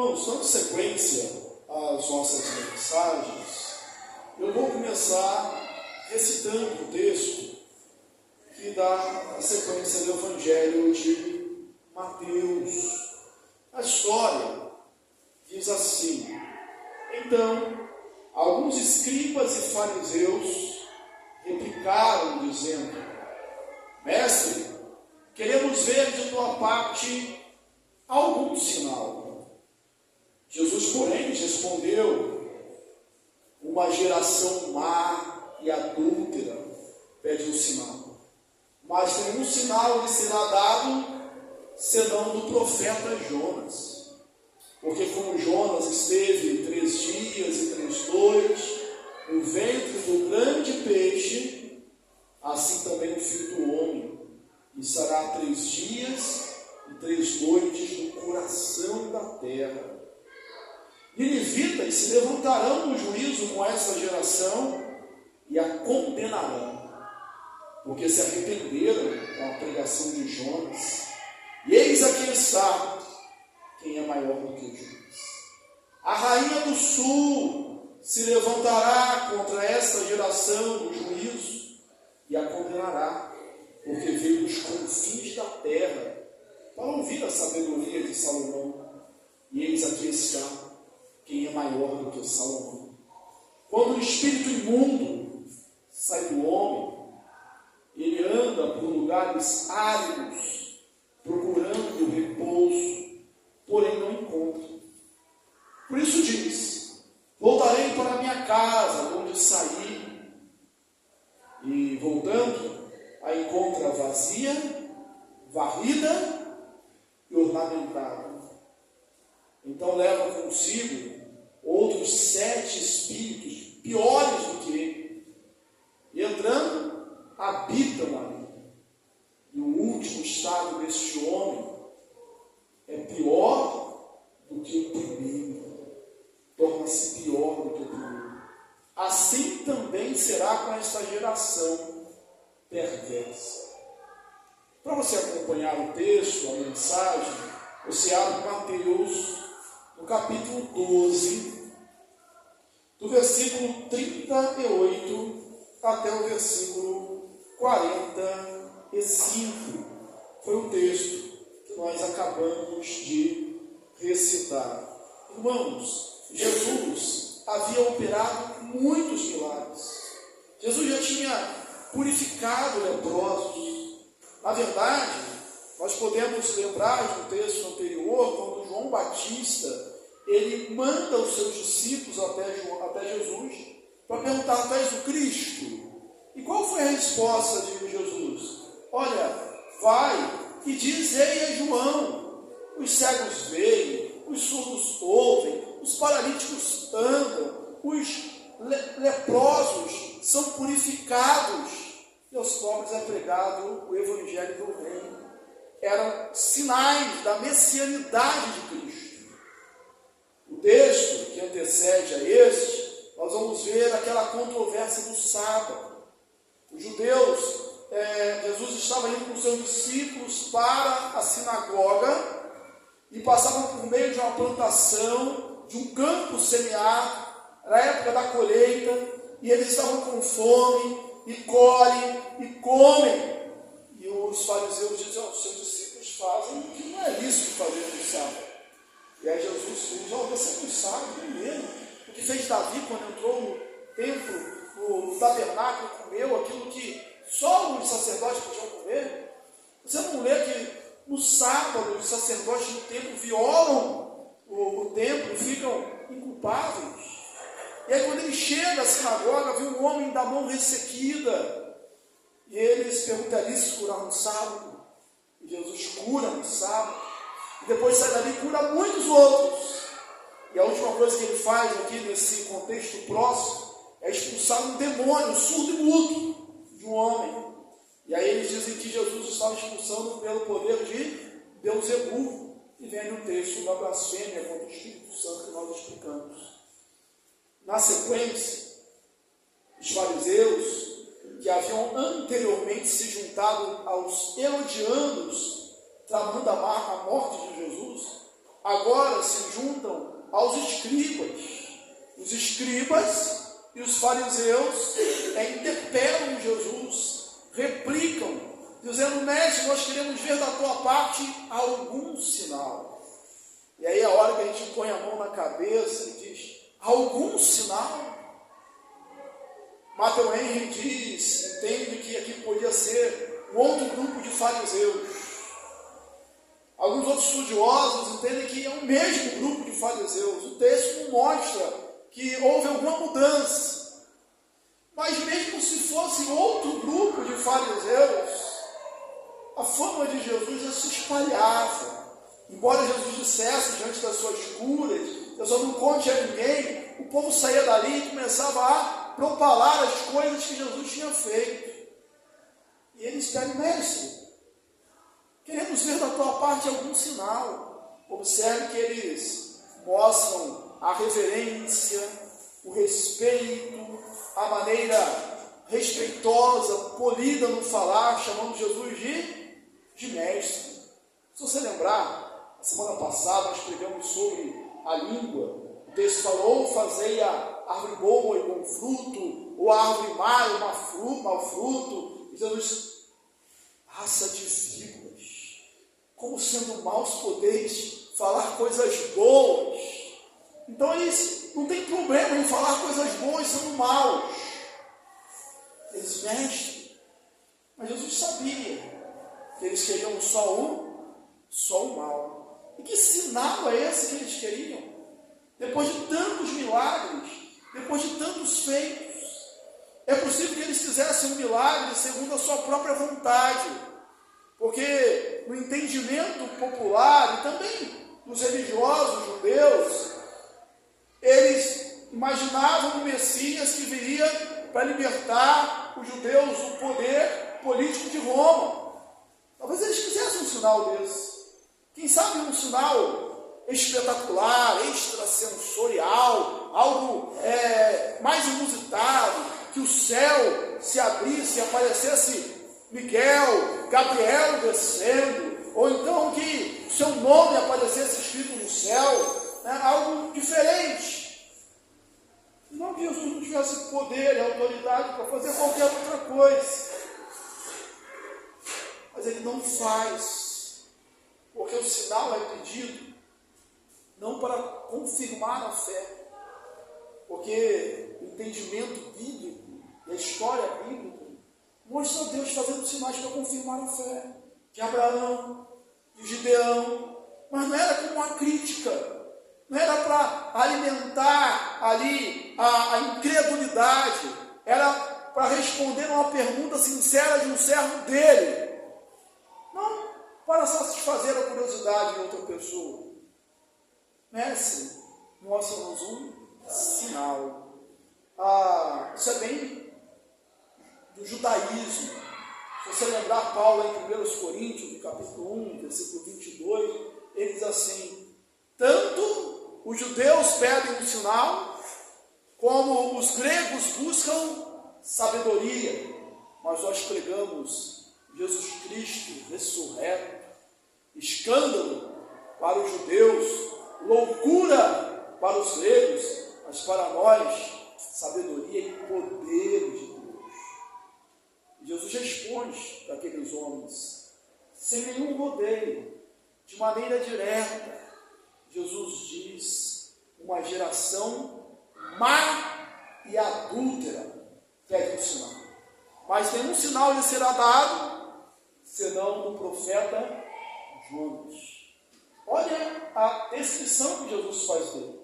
Irmãos, dando sequência às nossas mensagens, eu vou começar recitando o texto que dá a sequência do Evangelho de Mateus. A história diz assim: então, alguns escribas e fariseus replicaram, dizendo: Mestre, queremos ver de tua parte algum sinal. Jesus, porém, lhes respondeu: uma geração má e adúltera pede um sinal, mas nenhum sinal lhe será dado senão do profeta Jonas. Porque como Jonas esteve 3 dias e 3 noites no ventre do grande peixe, assim também o Filho do Homem estará 3 dias e 3 noites no coração da terra. Ninivitas se levantarão no juízo com essa geração e a condenarão, porque se arrependeram com a pregação de Jonas. E eis aqui está quem é maior do que Jonas. A rainha do sul se levantará contra esta geração no juízo e a condenará, porque veio dos confins da terra para ouvir a sabedoria de Salomão. E eis aqui está quem é maior do que Salomão. Quando o espírito imundo sai do homem, ele anda por lugares áridos, procurando repouso, porém não encontra. Por isso diz: voltarei para a minha casa, onde saí. E voltando, a encontra vazia, varrida e ornamentada. Então leva consigo outros 7 espíritos piores do que ele, e entrando, habitam ali. E o último estado deste homem é pior do que o primeiro, torna-se pior do que o primeiro. Assim também será com esta geração perversa. Para você acompanhar o texto, a mensagem, você abre Mateus, no capítulo 12, do versículo 38 até o versículo 45. Foi o texto que nós acabamos de recitar. Irmãos, Jesus havia operado muitos milagres. Jesus já tinha purificado leprosos. Na verdade, nós podemos lembrar do texto anterior, quando João Batista, ele manda os seus discípulos até Jesus, para perguntar: tu és o Cristo? E qual foi a resposta de Jesus? Olha, vai e diz ei a João: os cegos veem, os surdos ouvem, os paralíticos andam, os leprosos são purificados, e aos pobres é pregado o evangelho do reino. Eram sinais da messianidade de Cristo. O texto que antecede a este, nós vamos ver aquela controvérsia do sábado. Os judeus, Jesus estava indo com seus discípulos para a sinagoga e passavam por meio de uma plantação, de um campo semeado, na época da colheita, e eles estavam com fome, e colhem, e comem. E os fariseus dizem: os seus discípulos fazem o que não é lícito fazer no sábado. E aí Jesus diz: você não sabe mesmo o que fez Davi quando entrou no templo, no tabernáculo, comeu aquilo que só os sacerdotes podiam comer? Você não lê que no sábado os sacerdotes do templo violam o templo e ficam inculpáveis? E aí quando ele chega à sinagoga, vê um homem da mão ressequida, e eles perguntam: é lícito curar no sábado? E Jesus cura no sábado, e depois sai dali e cura muitos outros. E a última coisa que ele faz aqui nesse contexto próximo é expulsar um demônio surdo e mudo de um homem. E aí eles dizem que Jesus estava expulsando pelo poder de Beelzebul, e vem no texto da blasfêmia contra o Espírito Santo que nós explicamos. Na sequência, os fariseus, que haviam anteriormente se juntado aos herodianos, tramando a morte de Jesus, agora se juntam aos escribas. Os escribas e os fariseus interpelam Jesus, replicam, dizendo: mestre, nós queremos ver da tua parte algum sinal. E aí a hora que a gente põe a mão na cabeça e diz: algum sinal? Matthew Henry diz, entende que aqui podia ser um outro grupo de fariseus. Alguns outros estudiosos entendem que é o mesmo grupo de fariseus. O texto não mostra que houve alguma mudança. Mas mesmo se fosse outro grupo de fariseus, a fama de Jesus se espalhava. Embora Jesus dissesse diante das suas curas: eu só não conte a ninguém, o povo saía dali e começava a propalar as coisas que Jesus tinha feito. E eles pedem: mestre, queremos ver da tua parte algum sinal. Observe que eles mostram a reverência, o respeito, a maneira respeitosa, polida no falar, chamando Jesus de mestre. Se você lembrar, a semana passada nós pregamos sobre a língua. O texto falou: ou fazei a árvore boa e bom fruto, ou a árvore má e mau fruto. E Jesus: raça de víboras, como sendo maus podeis falar coisas boas. Então eles não tem problema em falar coisas boas sendo maus. Eles mexem. Mas Jesus sabia que eles queriam só o mal. E que sinal é esse que eles queriam? Depois de tantos milagres, depois de tantos feitos, é possível que eles fizessem um milagre segundo a sua própria vontade, porque no entendimento popular e também dos religiosos judeus, eles imaginavam um Messias que viria para libertar os judeus do poder político de Roma. Talvez eles quisessem um sinal desse. Quem sabe um sinal espetacular, extrasensorial, algo mais inusitado, que o céu se abrisse e aparecesse Miguel, Gabriel descendo, ou então que seu nome aparecesse escrito no céu, algo diferente. Não que Jesus não tivesse poder e autoridade para fazer qualquer outra coisa, mas ele não faz, porque o sinal é pedido não para confirmar a fé, porque o entendimento bíblico e a história bíblica mostra Deus fazendo sinais para confirmar a fé de Abraão, de Gideão, mas não era como uma crítica, não era para alimentar ali a incredulidade, era para responder a uma pergunta sincera de um servo dele, não para satisfazer a curiosidade de outra pessoa. Mestre, mostra-nos um sinal. Isso é bem do judaísmo. Se você lembrar Paulo em 1 Coríntios, no capítulo 1, versículo 22, ele diz assim: tanto os judeus pedem um sinal, como os gregos buscam sabedoria, mas nós pregamos Jesus Cristo ressurreto, escândalo para os judeus, loucura para os gregos, mas para nós, sabedoria e poder de Deus. Jesus responde para aqueles homens, sem nenhum rodeio, de maneira direta. Jesus diz: uma geração má e adúltera pede um sinal, mas nenhum sinal lhe será dado, senão do profeta Jonas. Olha a descrição que Jesus faz dele.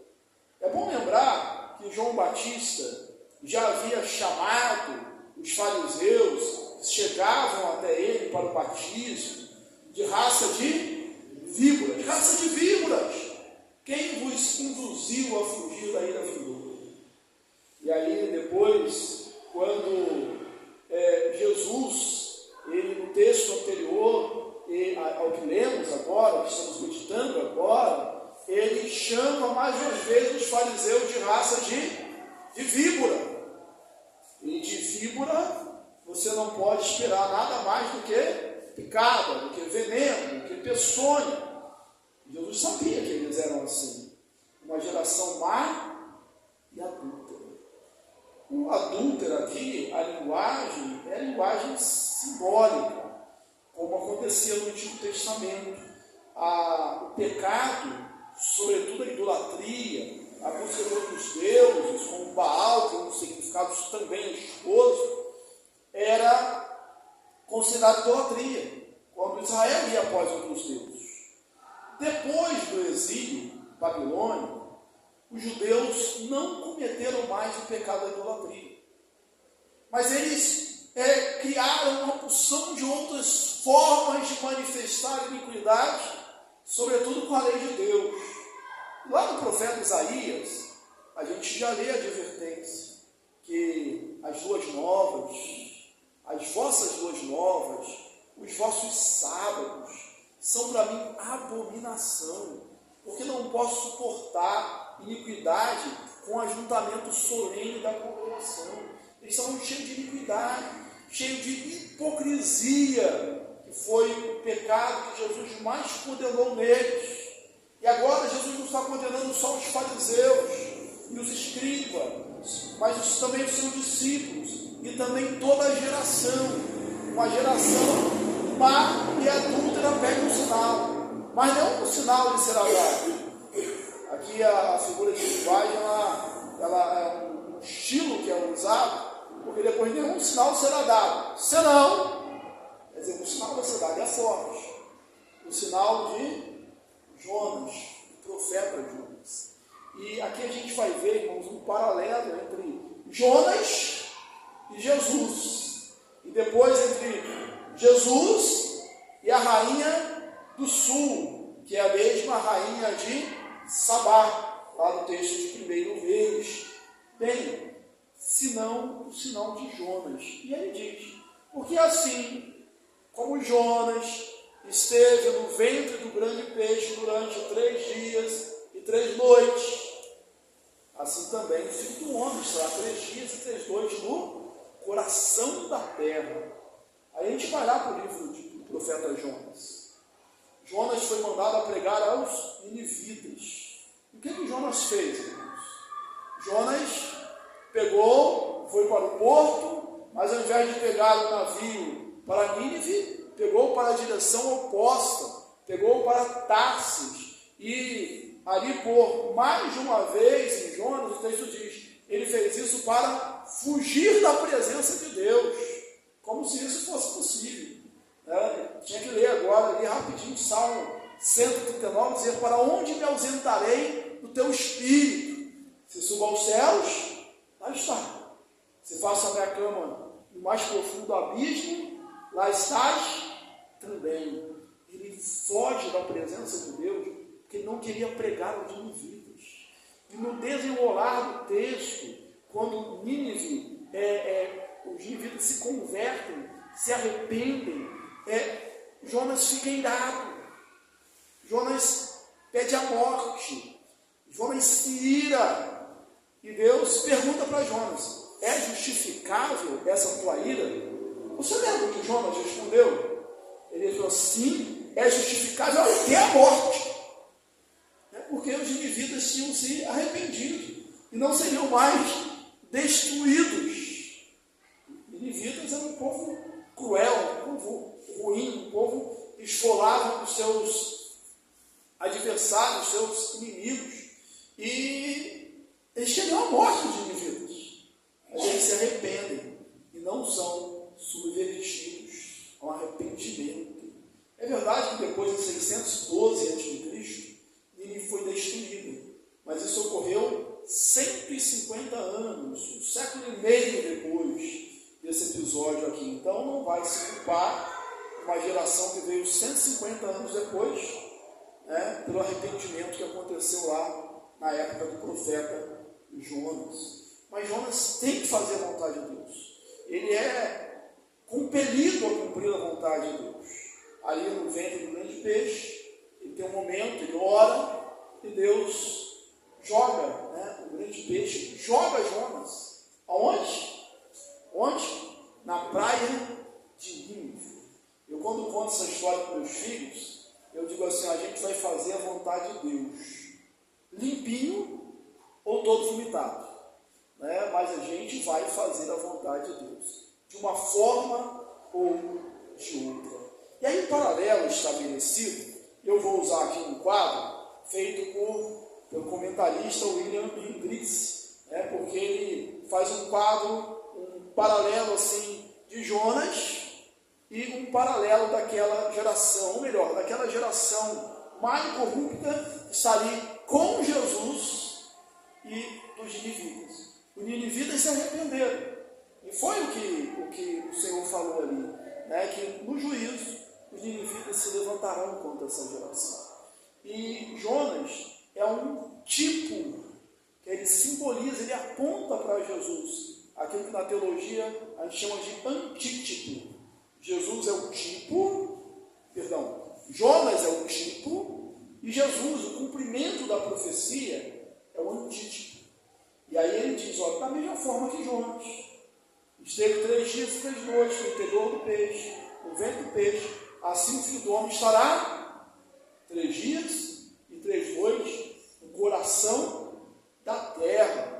É bom lembrar que João Batista já havia chamado os fariseus que chegavam até ele para o batismo de raça de víboras. Raça de víboras! Quem vos induziu a fugir da ira vindoura? E aí depois, quando Jesus, ele no texto anterior, ao que lemos agora, que estamos meditando agora, ele chama mais uma vez os fariseus de raça de víbora. E de víbora você não pode esperar nada mais do que picada, do que veneno, do que peçonha. Jesus sabia que eles eram assim, uma geração má e adúltera. O adúltero aqui, a linguagem, é a linguagem simbólica, como acontecia no Antigo Testamento. O pecado, sobretudo a idolatria, a busca de outros deuses, como Baal, que é um significado também esposo, era considerado idolatria, quando Israel ia após outros deuses. Depois do exílio babilônico, os judeus não cometeram mais o pecado da idolatria, mas eles criaram uma porção de outras formas de manifestar a iniquidade, sobretudo com a lei de Deus. Lá no profeta Isaías, a gente já lê a advertência que as luas novas, as vossas luas novas, os vossos sábados, são para mim abominação, porque não posso suportar iniquidade com ajuntamento solene da congregação. Eles estavam cheios de iniquidade, cheios de hipocrisia, que foi o pecado que Jesus mais condenou neles. E agora Jesus não está condenando só os fariseus e os escribas, mas também os seus discípulos, e também toda a geração. Uma geração má e adúltera pede um sinal, mas não um sinal lhe será dado. Aqui a figura de linguagem, ela é um estilo que é usado, porque depois nenhum sinal será dado. Senão, quer dizer, um sinal vai ser dado, é forte. O sinal de Jonas, o profeta Jonas. E aqui a gente vai ver, irmãos, um paralelo entre Jonas e Jesus. E depois entre Jesus e a rainha do sul, que é a mesma rainha de Sabá, lá no texto de 1 Reis. Bem, senão o sinal de Jonas. E ele diz, porque assim como Jonas esteve no ventre do grande peixe durante 3 dias e 3 noites, assim também o Filho do Homem estará 3 dias e 3 noites no coração da terra. Aí a gente vai lá para o livro do profeta Jonas. Jonas foi mandado a pregar aos ninivitas. O que Jonas fez, irmãos? Jonas foi para o porto, mas ao invés de pegar o navio para Nínive, pegou para a direção oposta, pegou para Tarsis, e ali por mais de uma vez em Jonas, o texto diz, ele fez isso para fugir da presença de Deus, como se isso fosse possível. Tinha que ler agora, ali rapidinho, Salmo 139, dizer, para onde me ausentarei do teu espírito? Se subo aos céus, lá está. Se faço a minha cama no mais profundo abismo, lá estás também. Ele foge da presença de Deus, porque ele não queria pregar aos ninivitas. E no desenrolar do texto, quando Nínive, os ninivitas se convertem, se arrependem, Jonas fica irado. Jonas pede a morte. Jonas se ira. E Deus pergunta para Jonas, é justificável essa tua ira? Você lembra o que Jonas respondeu? Ele falou, sim, é justificável até a morte. Porque os ninivitas tinham se arrependido e não seriam mais destruídos. Ninivitas era um povo cruel, um povo ruim, um povo esfolado dos seus adversários, seus inimigos. E eles queriam a morte dos ninivitas. Mas eles se arrependem e não são subvertidos ao arrependimento. É verdade que depois de 612 a.C., Nínive foi destruída, mas isso ocorreu 150 anos, um século e meio depois desse episódio aqui. Então não vai se culpar uma geração que veio 150 anos depois, pelo arrependimento que aconteceu lá na época do profeta Jonas. Mas Jonas tem que fazer a vontade de Deus. Ele é compelido a cumprir a vontade de Deus. Ali no ventre do grande peixe, ele tem um momento, ele ora, e Deus joga, o grande peixe, joga Jonas. Aonde? Onde? Na praia de Nínive. Eu quando conto essa história para os meus filhos, eu digo assim, a gente vai fazer a vontade de Deus. limpinho ou todo vomitado, né? Mas a gente vai fazer a vontade de Deus, de uma forma ou de outra. E aí, o paralelo estabelecido, eu vou usar aqui um quadro feito pelo comentarista William Hendricks, né? Porque ele faz um quadro, um paralelo assim de Jonas e um paralelo daquela geração, ou melhor, daquela geração mais corrupta que está ali com Jesus e dos ninivitas. Os ninivitas se arrependeram. E foi o que o Senhor falou ali, né? Que no juízo os ninivitas se levantarão contra essa geração. E Jonas é um tipo que ele simboliza, ele aponta para Jesus, aquilo que na teologia a gente chama de antítipo. Jesus é o tipo, Jonas é o tipo, e Jesus, o cumprimento da profecia, é o antítipo. E aí ele diz, olha, da mesma forma que Jonas esteve 3 dias e 3 noites no interior do peixe, no ventre do peixe, assim o Filho do Homem estará 3 dias e 3 noites no coração da terra.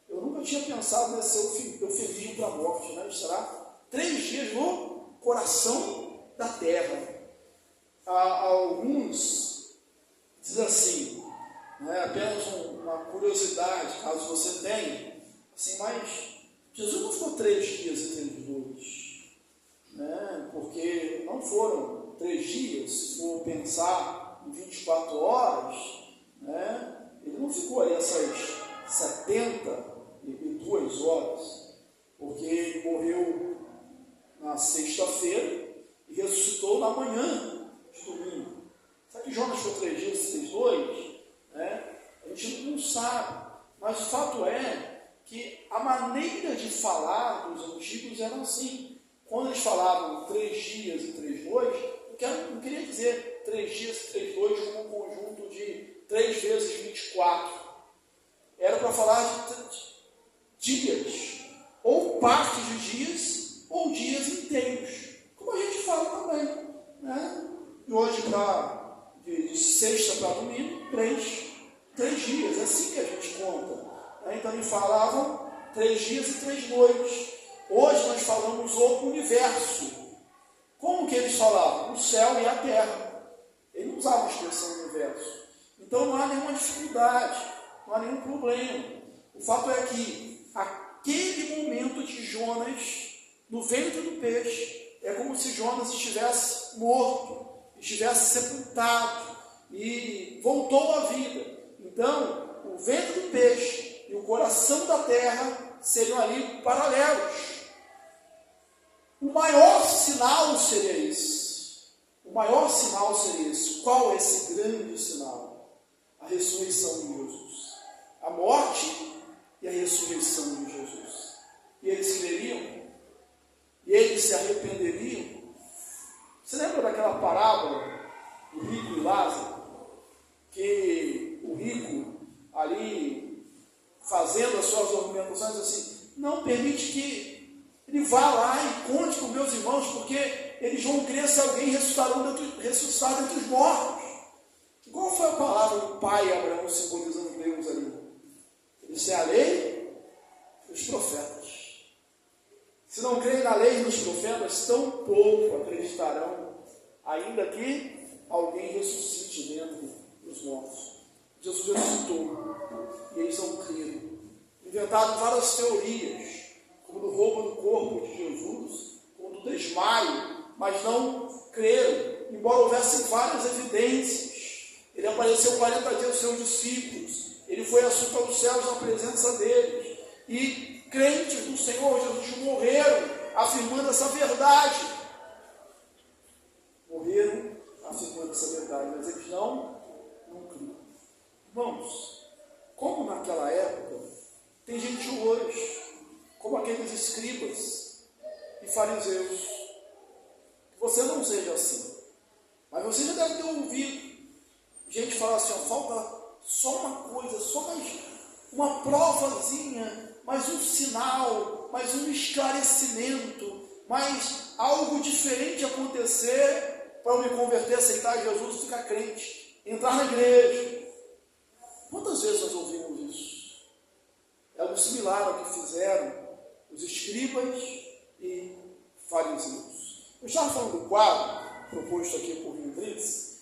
Eu nunca tinha pensado nesse eufemismo para a morte, né? Estará 3 dias no coração da terra. Alguns dizem assim, né, apenas uma curiosidade, caso você tenha, assim, mas Jesus não ficou 3 dias e 3 noites, né, porque não foram 3 dias, se for pensar em 24 horas, né, ele não ficou aí essas 72 horas, porque ele morreu na sexta-feira e ressuscitou na manhã de domingo. Será que Jonas foi 3 dias e 3 noites? Né? A gente não sabe, mas o fato é que a maneira de falar dos antigos era assim. Quando eles falavam 3 dias e 3 noites, não queria dizer 3 dias e 3 noites como um conjunto de 3 vezes 24. Era para falar de dias, ou partes de dias, ou dias inteiros, como a gente fala também, né? E hoje, de sexta para domingo, 3 dias, é assim que a gente conta, né? Então eles falavam 3 dias e 3 noites. Hoje nós falamos o universo. Como que eles falavam? O céu e a terra. Eles não usavam a expressão universo. Então não há nenhuma dificuldade, não há nenhum problema. O fato é que aquele momento de Jonas no ventre do peixe é como se Jonas estivesse morto, estivesse sepultado e voltou à vida. Então, o ventre do peixe e o coração da terra seriam ali paralelos. O maior sinal seria esse. O maior sinal seria esse. Qual é esse grande sinal? A ressurreição de Jesus. A morte e a ressurreição de Jesus. E eles creriam? E eles se arrependeriam? Você lembra daquela parábola do rico e Lázaro? Que o rico ali, fazendo as suas argumentações assim, não permite que ele vá lá e conte para os meus irmãos, porque eles vão crer se alguém ressuscitar dentre os mortos. Qual foi a palavra do pai Abraão simbolizando Deus ali? Ele disse, é a lei e os profetas. Se não creem na lei e nos profetas, tão pouco acreditarão, ainda que alguém ressuscite dentre os mortos. Jesus ressuscitou e eles não creram. Inventaram várias teorias, como do roubo do corpo de Jesus, como do desmaio, mas não creram, embora houvesse várias evidências. Ele apareceu 40 dias aos seus discípulos, ele foi assunto aos céus na presença deles, e crentes do Senhor Jesus morreram afirmando essa verdade. Morreram afirmando essa verdade, mas eles não criam. Irmãos, como naquela época, tem gente hoje, como aqueles escribas e fariseus, que você não seja assim, mas você já deve ter ouvido gente falar assim, ó, falta só uma coisa, só mais uma provazinha, mais um sinal, mais um esclarecimento, mais algo diferente acontecer para eu me converter, aceitar Jesus e ficar crente, entrar na igreja. Quantas similar ao que fizeram os escribas e fariseus. Eu estava falando do quadro, proposto aqui por Hendrix,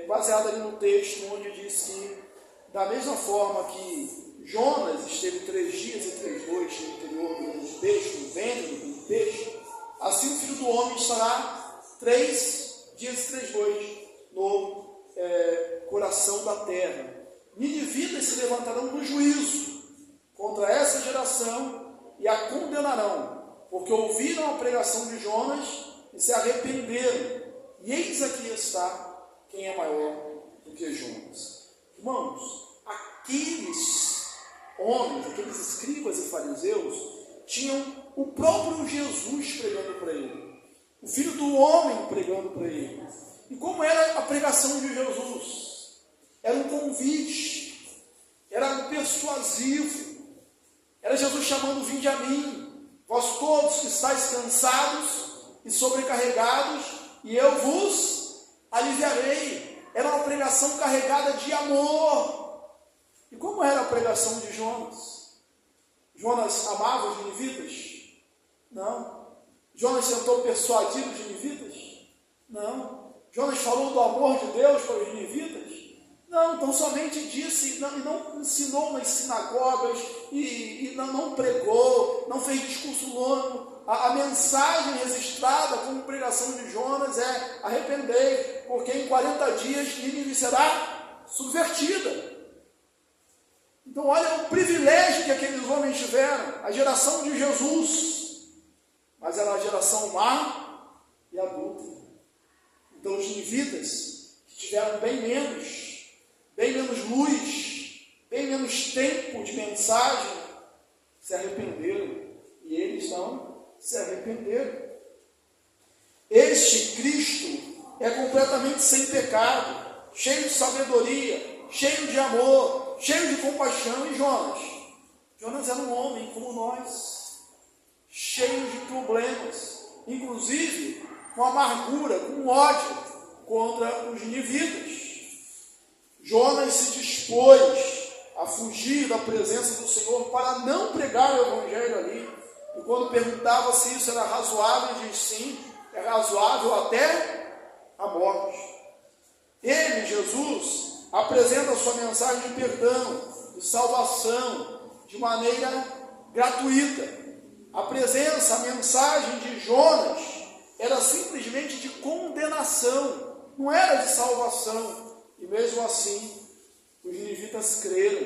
baseado ali no texto onde diz que, da mesma forma que Jonas esteve 3 dias e 3 noites no interior do peixe, no ventre do peixe, assim o Filho do Homem estará 3 dias e 3 noites no coração da terra. Ninivitas se levantarão no juízo contra essa geração e a condenarão, porque ouviram a pregação de Jonas e se arrependeram. E eis aqui está quem é maior do que Jonas. Irmãos, aqueles homens, aqueles escribas e fariseus, tinham o próprio Jesus pregando para ele, o Filho do Homem pregando para ele. E como era a pregação de Jesus? Era um convite, era um persuasivo, era Jesus chamando: vinde a mim, vós todos que estáis cansados e sobrecarregados, e eu vos aliviarei. Era uma pregação carregada de amor. E como era a pregação de Jonas? Jonas amava os ninivitas? Não. Jonas tentou persuadir os ninivitas? Não. Jonas falou do amor de Deus para os ninivitas? Não. Então somente disse, não ensinou nas sinagogas, e não pregou, não fez discurso longo. A mensagem registrada como pregação de Jonas é: arrependei, porque em 40 dias Nínive será subvertida. Então olha o privilégio que aqueles homens tiveram, a geração de Jesus, mas era a geração má e adulta. Então os ninivitas, que tiveram bem menos luz, bem menos tempo de mensagem, se arrependeram, e eles não se arrependeram. Este Cristo é completamente sem pecado, cheio de sabedoria, cheio de amor, cheio de compaixão. E Jonas era um homem como nós, cheio de problemas, inclusive com amargura, com ódio contra os ninivitas. Jonas se dispôs a fugir da presença do Senhor para não pregar o evangelho ali. E quando perguntava se isso era razoável, ele diz: sim, é razoável até a morte. Ele, Jesus, apresenta a sua mensagem de perdão, de salvação, de maneira gratuita. A mensagem de Jonas era simplesmente de condenação, não era de salvação. E mesmo assim, os ninivitas creram,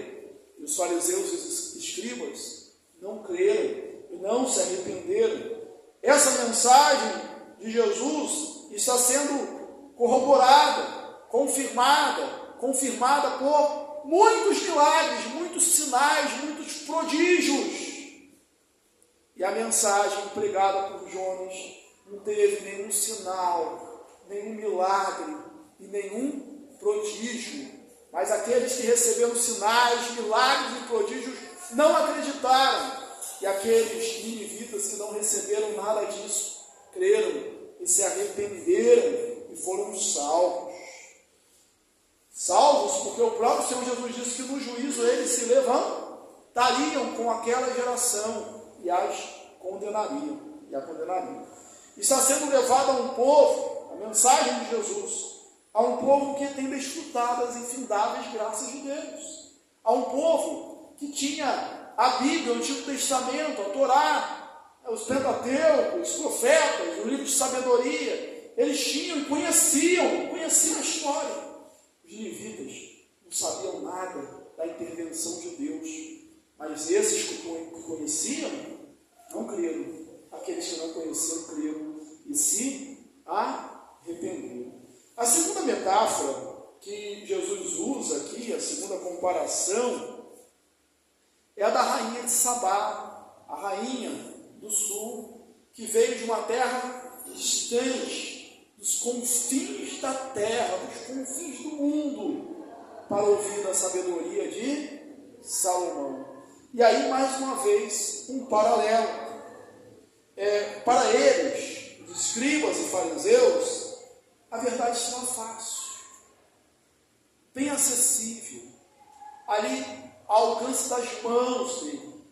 e os fariseus e os escribas não creram e não se arrependeram. Essa mensagem de Jesus está sendo corroborada, confirmada por muitos milagres, muitos sinais, muitos prodígios. E a mensagem pregada por Jonas não teve nenhum sinal, nenhum milagre e nenhum prodígio. Mas aqueles que receberam sinais, milagres e prodígios não acreditaram. E aqueles ninivitas que não receberam nada disso, creram e se arrependeram e foram salvos. Salvos porque o próprio Senhor Jesus disse que no juízo eles se levantariam com aquela geração e a condenariam. Está sendo levado a um povo, a mensagem de Jesus, a um povo que tem desfrutado as infindáveis graças de Deus, a um povo que tinha a Bíblia, o Antigo Testamento, a Torá, os Pentateucos, os profetas, o livro de sabedoria. Eles tinham e conheciam a história. Os ninivitas não sabiam nada da intervenção de Deus, mas esses que conheciam não creram. Aqueles que não conheciam creram e se arrependeram. A segunda metáfora que Jesus usa aqui, a segunda comparação, é a da rainha de Sabá, a rainha do sul, que veio de uma terra distante, dos confins da terra, dos confins do mundo, para ouvir a sabedoria de Salomão. E aí, mais uma vez, um paralelo. Para eles, os escribas e fariseus, a verdade estava fácil, bem acessível, ali ao alcance das mãos dele.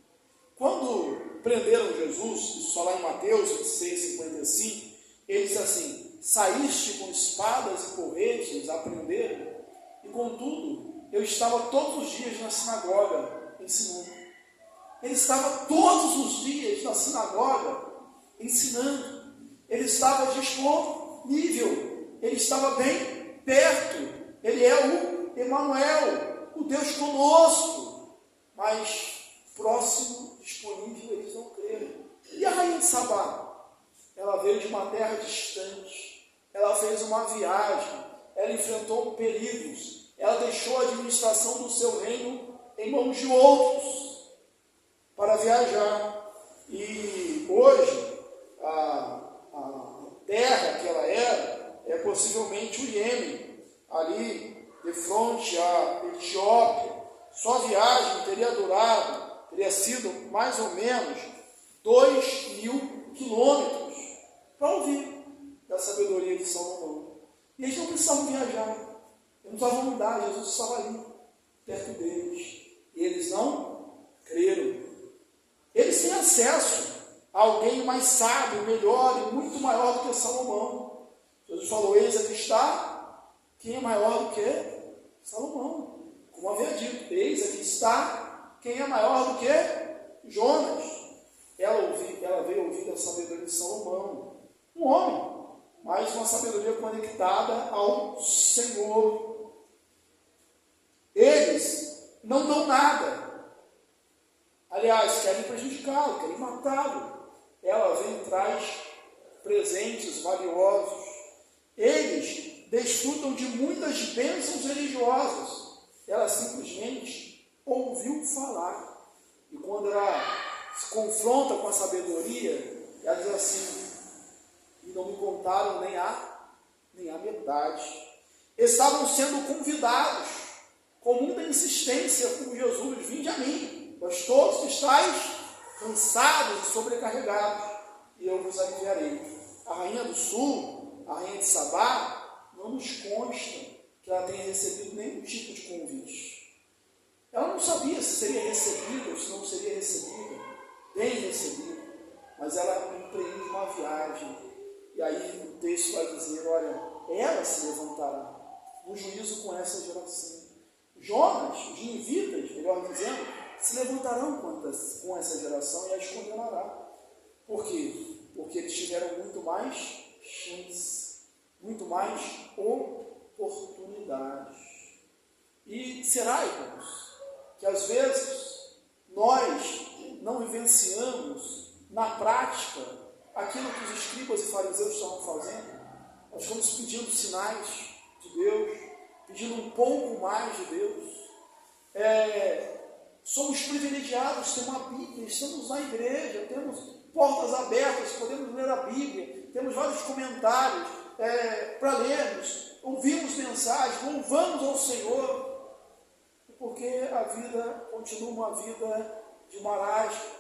Quando prenderam Jesus, isso só lá em Mateus 26:55, ele diz assim: saíste com espadas e porretes a prender, e contudo, eu estava todos os dias na sinagoga ensinando. Ele estava todos os dias na sinagoga ensinando. Ele estava disponível, ele estava bem perto. Ele é o Emanuel, o Deus conosco, mas próximo, disponível, eles não creram. E a rainha de Sabá? Ela veio de uma terra distante, ela fez uma viagem, ela enfrentou perigos, ela deixou a administração do seu reino em mãos de outros para viajar. E hoje, a terra que ela era é possivelmente o Iêmen, ali de frente à Etiópia. Sua viagem teria sido mais ou menos 2.000 quilômetros para ouvir da sabedoria de Salomão. E eles não precisavam viajar, eles não precisavam mudar, Jesus estava ali, perto deles. E eles não creram. Eles têm acesso a alguém mais sábio, melhor e muito maior do que Salomão. Jesus falou: eis aqui está quem é maior do que Salomão. Como havia dito, eis aqui está quem é maior do que Jonas. Ela veio ouvir da sabedoria de Salomão, um homem, mas uma sabedoria conectada ao Senhor. Eles não dão nada, aliás, querem prejudicá-lo, querem matá-lo. Ela vem e traz presentes valiosos. Eles desfrutam de muitas bênçãos religiosas. Ela simplesmente ouviu falar. E quando ela se confronta com a sabedoria, ela diz assim: e não me contaram nem a metade. Estavam sendo convidados com muita insistência por Jesus: vinde a mim, vós todos que estáis cansados e sobrecarregados, e eu vos aliviarei. A rainha do sul, a rainha de Sabá, não nos consta que ela tenha recebido nenhum tipo de convite. Ela não sabia se seria recebida ou se não seria recebida, bem recebida, mas ela empreende uma viagem. E aí o texto vai dizer: olha, ela se levantará no juízo com essa geração. Jonas, os ninivitas, melhor dizendo, se levantarão com essa geração e as condenará. Por quê? Porque eles tiveram muito mais chance, muito mais oportunidades. E será, irmãos, que às vezes nós não vivenciamos na prática aquilo que os escribas e fariseus estavam fazendo? Nós estamos pedindo sinais de Deus, pedindo um pouco mais de Deus. Somos privilegiados, temos uma Bíblia, estamos na igreja, temos portas abertas, podemos ler a Bíblia, temos vários comentários para lermos, ouvimos mensagens, louvamos ao Senhor, porque a vida continua uma vida de marasmo,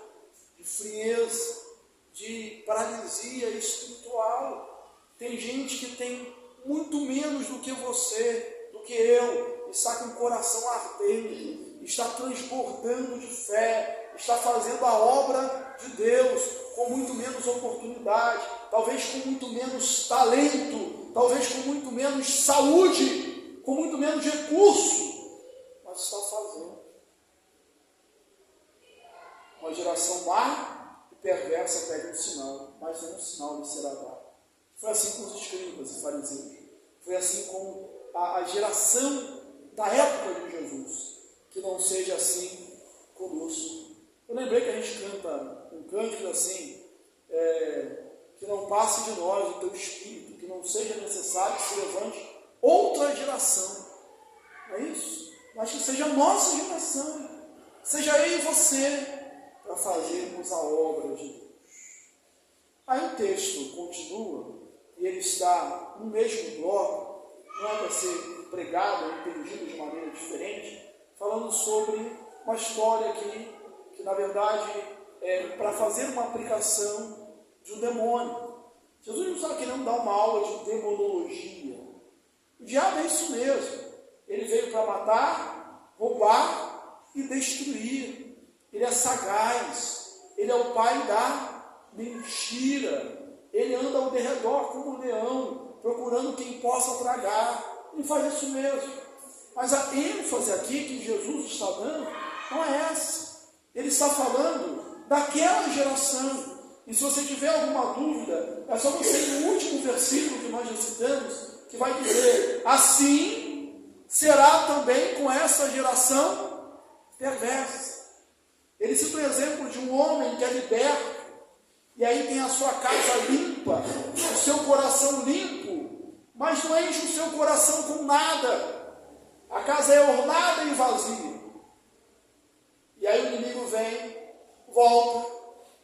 de frieza, de paralisia espiritual. Tem gente que tem muito menos do que você, do que eu, está com o coração ardendo, está transbordando de fé, está fazendo a obra de Deus com muito menos oportunidade, talvez com muito menos talento, talvez com muito menos saúde, com muito menos recurso, mas está fazendo. Uma geração má e perversa pede um sinal, mas nenhum sinal lhe será dado. Foi assim com os escribas e fariseus, foi assim com a geração da época de Jesus, que não seja assim conosco. Eu lembrei que a gente canta um cântico assim, que não passe de nós o teu espírito, que não seja necessário que se levante outra geração, não é isso? Mas que seja a nossa geração, seja eu e você, para fazermos a obra de Deus. Aí o texto continua, e ele está no mesmo bloco, não é para ser pregado ou entendido de maneira diferente, falando sobre uma história que na verdade é para fazer uma aplicação de um demônio. Jesus não estava querendo dar uma aula de demonologia. O diabo é isso mesmo. Ele veio para matar, roubar e destruir. Ele é sagaz, ele é o pai da mentira. Ele anda ao derredor como um leão, procurando quem possa tragar. Ele faz isso mesmo. Mas a ênfase aqui que Jesus está dando não é essa. Ele está falando daquela geração. E se você tiver alguma dúvida, é só você ir no último versículo que nós já citamos, que vai dizer: assim será também com essa geração perversa. Ele cita o exemplo de um homem que é liberto, e aí tem a sua casa limpa, o seu coração limpo, mas não enche o seu coração com nada. A casa é ornada e vazia. E aí o inimigo vem, volta,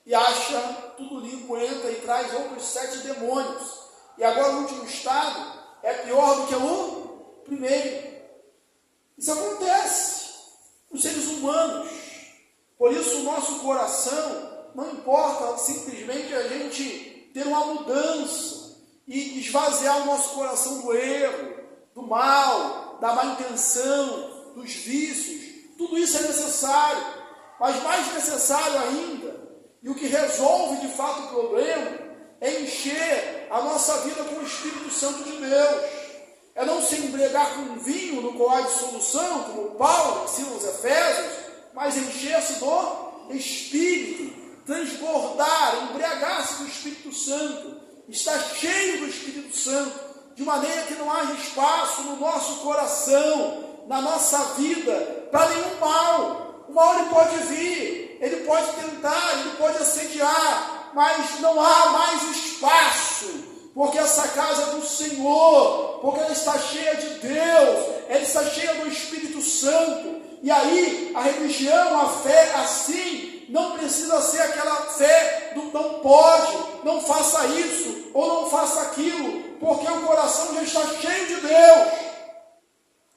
e acha tudo limpo, entra e traz outros 7 demônios. E agora o último estado é pior do que o primeiro. Isso acontece com os seres humanos. Por isso o nosso coração, não importa simplesmente a gente ter uma mudança e esvaziar o nosso coração do erro, do mal, da má intenção, dos vícios. Tudo isso é necessário, mas mais necessário ainda, e o que resolve de fato o problema, é encher a nossa vida com o Espírito Santo de Deus. É não se embriagar com vinho no qual há dissolução, como Paulo ensina aos Efésios, mas encher-se do Espírito, transbordar, embriagar-se do Espírito Santo, estar cheio do Espírito Santo, de maneira que não haja espaço no nosso coração, na nossa vida, para nenhum mal. O mal ele pode vir, ele pode tentar, ele pode assediar, mas não há mais espaço, porque essa casa é do Senhor, porque ela está cheia de Deus, ela está cheia do Espírito Santo. E aí a religião, a fé assim, não precisa ser aquela fé do não pode, não faça isso ou não faça aquilo, porque o coração já está cheio de Deus,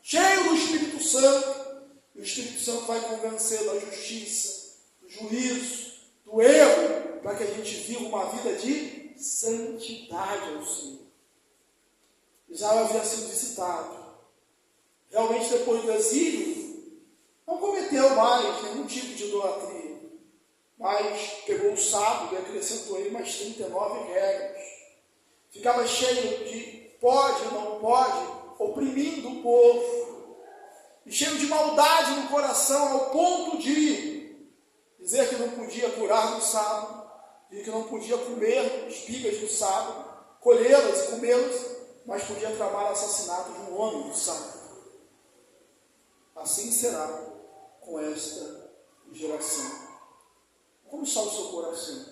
cheio do Espírito Santo. E o Espírito Santo vai convencer da justiça, do juízo, do erro, para que a gente viva uma vida de santidade ao Senhor. Israel havia sido visitado. Realmente, depois do exílio, não cometeu mais nenhum tipo de idolatria, mas pegou o sábado e acrescentou aí mais 39 regras. Ficava cheio de pode, não pode, oprimindo o povo, e cheio de maldade no coração, ao ponto de dizer que não podia curar no sábado, dizer que não podia comer espigas no sábado, colhê-las e comê-las, mas podia tramar o assassinato de um homem no sábado. Assim será com esta geração. Como está o seu coração?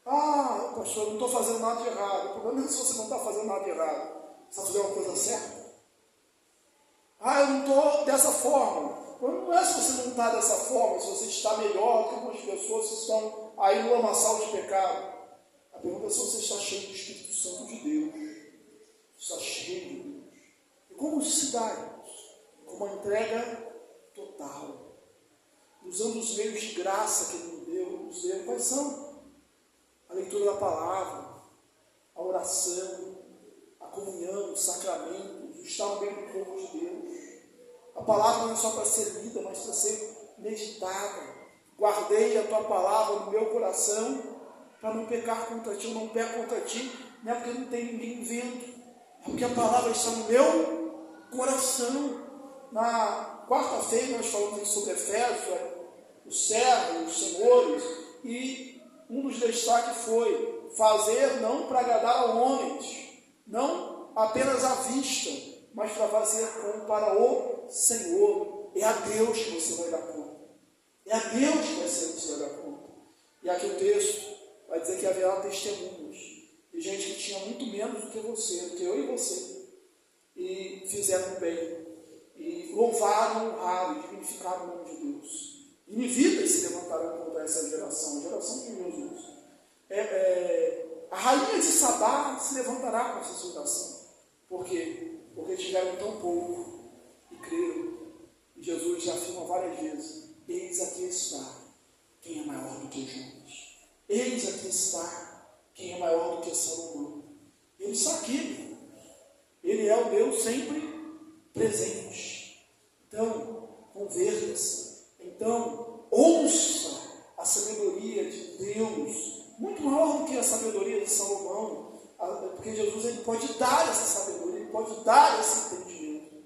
Ah, pastor, eu não estou fazendo nada de errado. O problema é se você não está fazendo nada de errado. Você está fazendo uma coisa certa? Ah, eu não estou dessa forma. Não é se você não está dessa forma, se você está melhor que algumas pessoas que estão aí no lamaçal de pecado. A pergunta é se você está cheio do Espírito Santo de Deus. Está cheio de Deus. E como se dá isso? Com uma entrega total. Usando os meios de graça que Ele nos deu. Quais são? A leitura da palavra, a oração, a comunhão, os sacramentos, o estar no meio do povo de Deus. A palavra não é só para ser lida, mas para ser meditada. Guardei a tua palavra no meu coração para não pecar contra ti. Eu não peco contra ti, não é porque não tem ninguém vendo, é porque a palavra está no meu coração. Na quarta-feira nós falamos sobre Efésios, os servos, os senhores, e um dos destaques foi fazer não para agradar a homens, não apenas à vista, mas para fazer como para o Senhor. É a Deus que você vai dar conta. É a Deus que você vai dar conta. E aqui o texto vai dizer que haverá testemunhos de gente que tinha muito menos do que você, do que eu e você, e fizeram bem, e louvaram, honraram e dignificaram o nome de Deus. E Ninivitas se levantarão contra essa geração, a geração de Jesus. A rainha de Sabá se levantará com essa geração. Por quê? Porque tiveram tão pouco e creram. E Jesus já afirma várias vezes: eis aqui está quem é maior do que Jonas. Eis aqui está quem é maior do que Salomão. Ele está aqui. Ele é o Deus sempre presente. Então, converta-se. Então, ouça a sabedoria de Deus, muito maior do que a sabedoria de Salomão, porque Jesus ele pode dar essa sabedoria, ele pode dar esse entendimento.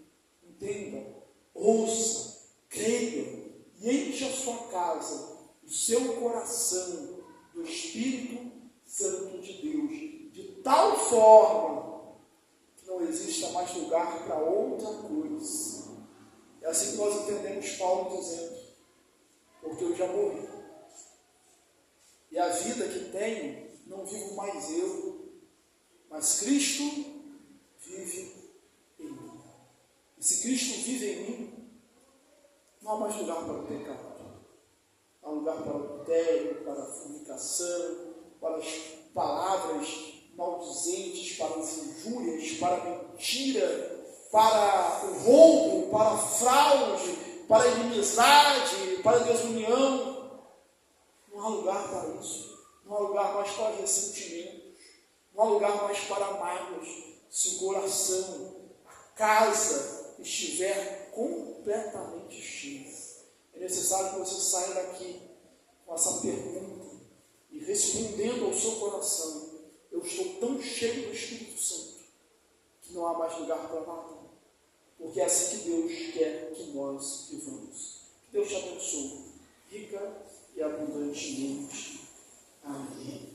Entenda, ouça, creia e enche a sua casa, o seu coração do Espírito Santo de Deus, de tal forma que não exista mais lugar para outra coisa. É assim que nós entendemos Paulo dizendo, porque eu já morri. E a vida que tenho, não vivo mais eu, mas Cristo vive em mim. E se Cristo vive em mim, não há mais lugar para o pecado. Há lugar para o adultério, para a fornicação, para as palavras maldizentes, para as injúrias, para a mentira, para o roubo, para a fraude, para a inimizade, para a desunião. Não há lugar para isso. Não há lugar mais para ressentimentos. Não há lugar mais para mágoas. Se o coração, a casa estiver completamente cheia. É necessário que você saia daqui com essa pergunta e respondendo ao seu coração: eu estou tão cheio do Espírito Santo que não há mais lugar para nada. Porque é assim que Deus quer que nós vivamos. Que Deus te abençoe, rica e abundantemente. Amém.